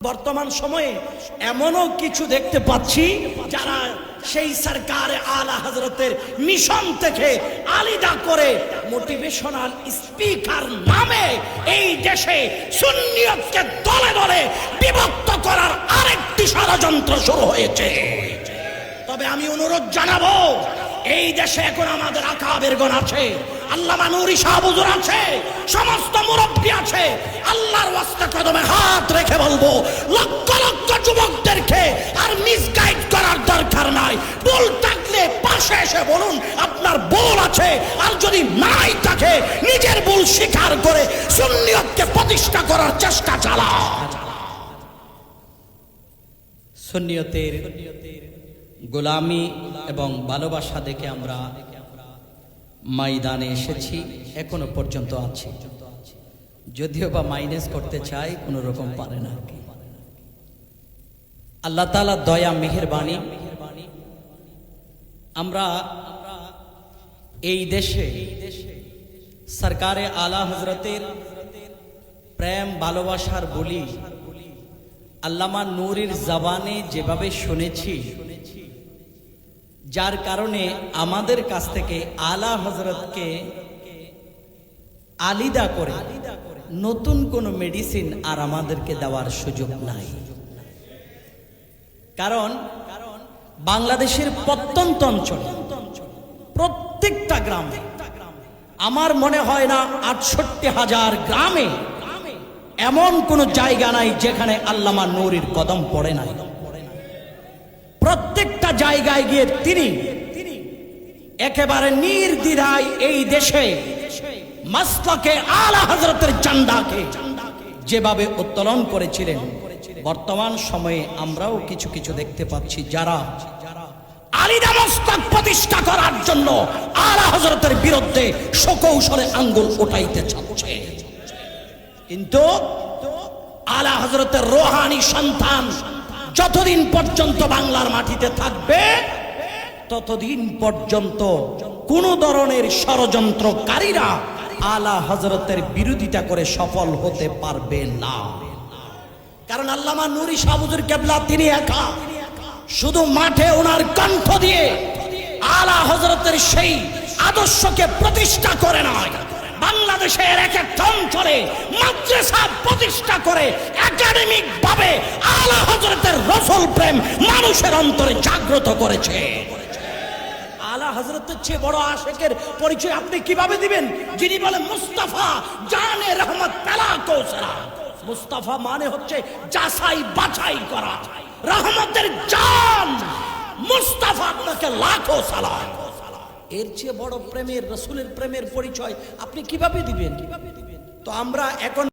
বর্তমান সময়ে এমনও কিছু দেখতে পাচ্ছি যারা সেই সরকারে আলা হযরতের মিশন থেকে আলাদা করে মোটিভেশনাল স্পিকার নামে এই দেশে সুন্নিয়তকে দলে দলে বিভক্ত করার আরেকটি ষড়যন্ত্র শুরু হয়েছে। তবে আমি অনুরোধ জানাবো, এই দেশে এখন আমাদের আকাবেরগণ আছে, আল্লামা নূরী শাহ হুজুর আছে, সমস্ত মুরব্বী আছে। আল্লাহর ওয়াস্তে কদমে হাত রেখে বলবো, লক্ষ লক্ষ যুবকদেরকে আর মিসগাইড করার দরকার নাই। ভুল থাকলে পাশে এসে বলুন আপনার ভুল আছে, আর যদি নাই থাকে নিজের ভুল স্বীকার করে সুন্নিয়তকে প্রতিষ্ঠা করার চেষ্টা চালাও। সুন্নিয়তের গোলামি এবং ভালোবাসা দেখে আমরা ময়দানে এসেছি, এখনো পর্যন্ত আছি, যদিও বা মাইনাস করতে চাই কোনো রকম পারে না। আল্লাহ তাআলা দয়া মেহেরবানি, আমরা এই দেশে সরকারে আলা হযরতের প্রেম ভালোবাসার বলি আল্লামা নূরীর জবানে যেভাবে শুনেছি, যার কারণে আমাদের কাছ থেকে আলা হযরতকে আলাদা করে নতুন কোনো মেডিসিন আর আমাদেরকে দেওয়ার সুযোগ নাই। কারণ বাংলাদেশের প্রত্যন্ত অঞ্চলে প্রত্যেকটা গ্রামে, আমার মনে হয় না ৬৮,০০০ গ্রামে এমন কোন জায়গা নাই যেখানে আল্লামা নূরীর কদম পড়ে নাই। প্রত্যেকটা জায়গায় গিয়ে তিনি একেবারে নির্দ্বিধায় এই দেশে মাসলাকে আলা হযরতের ঝান্ডাকে যেভাবে উত্তোলন করেছিলেন, বর্তমান সময়ে আমরাও কিছু কিছু দেখতে পাচ্ছি যারা আলিদা মস্তক প্রতিষ্ঠা করার জন্য আলা হযরতের বিরুদ্ধে সকৌশলে আঙ্গুল উঠাইতে চাচ্ছে। কিন্তু আলা হযরতের রূহানি সন্তান যতদিন পর্যন্ত বাংলার মাটিতে থাকবে, ততদিন পর্যন্ত কোন ধরনের ষড়যন্ত্রকারীরা আলা হযরতের বিরোধিতা করে সফল হতে পারবে না। কারণ আল্লামা নূরী শাহ হুজুর কেবলা তিনি একা শুধু মাঠে ওনার কণ্ঠ দিয়ে আলা হযরতের সেই আদর্শকে প্রতিষ্ঠা করে নয়, বাংলাদেশের এক একটা অঞ্চলে মাদ্রাসা প্রতিষ্ঠা করে একাডেমিক ভাবে আলা হযরতের রাসূল প্রেম মানুষের অন্তরে জাগ্রত করেছে। আলা হযরতের চেয়ে বড় আশিকের পরিচয় আপনি কিভাবে দিবেন, যিনি বলেন মুস্তাফা জানে রহমত পেলা কৌসরা। মুস্তাফা মানে হচ্ছে যাচাই বাছাই করা, রহমতের জান মুস্তাফা, আপনাকে লাখো সালাম। এর চেয়ে বড় প্রেমের, রাসূলের প্রেমের পরিচয় আপনি কিভাবে দিবেন? তো আমরা এখন